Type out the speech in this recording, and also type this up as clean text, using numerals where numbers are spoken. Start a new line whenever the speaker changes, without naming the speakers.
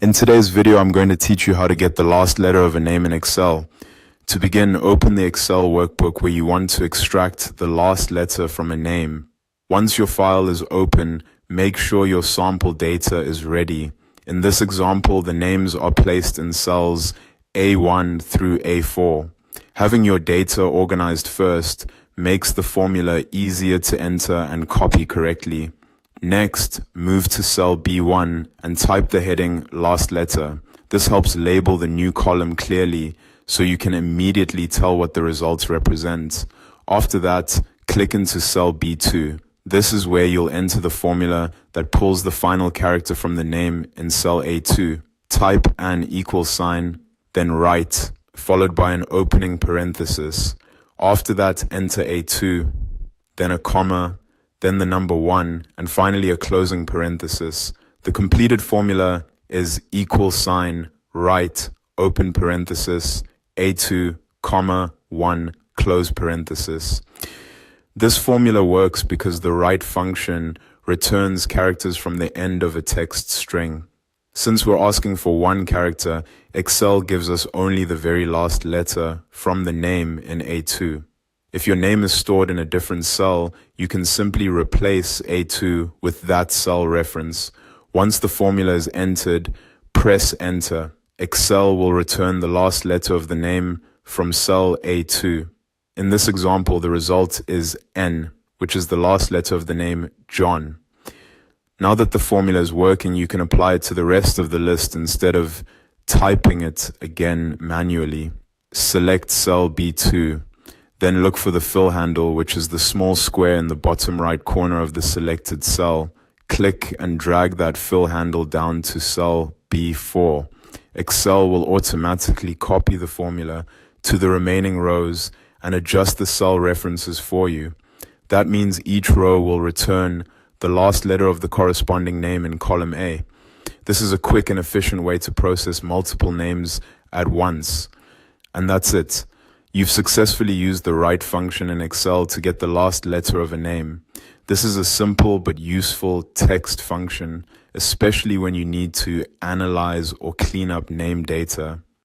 In today's video, I'm going to teach you how to get the last letter of a name in Excel. To begin, open the Excel workbook where you want to extract the last letter from a name. Once your file is open, make sure your sample data is ready. In this example, the names are placed in cells A1 through A4. Having your data organized first makes the formula easier to enter and copy correctly. Next, move to cell B1 and type the heading last letter. This helps label the new column clearly so you can immediately tell what the results represent. After that, click into cell B2. This is where you'll enter the formula that pulls the final character from the name in cell A2. Type an equal sign, then write, followed by an opening parenthesis. After that, enter A2, then a comma, then the number 1, and finally a closing parenthesis. The completed formula is equal sign, write, open parenthesis, A2, comma, 1, close parenthesis. This formula works because the write function returns characters from the end of a text string. Since we're asking for one character, Excel gives us only the very last letter from the name in A2. If your name is stored in a different cell, you can simply replace A2 with that cell reference. Once the formula is entered, press enter. Excel will return the last letter of the name from cell A2. In this example, the result is N, which is the last letter of the name John. Now that the formula is working, you can apply it to the rest of the list instead of typing it again manually. Select cell B2. Then look for the fill handle, which is the small square in the bottom right corner of the selected cell. Click and drag that fill handle down to cell B4. Excel will automatically copy the formula to the remaining rows and adjust the cell references for you. That means each row will return the last letter of the corresponding name in column A. This is a quick and efficient way to process multiple names at once. And that's it. You've successfully used the write function in Excel to get the last letter of a name. This is a simple but useful text function, especially when you need to analyze or clean up name data.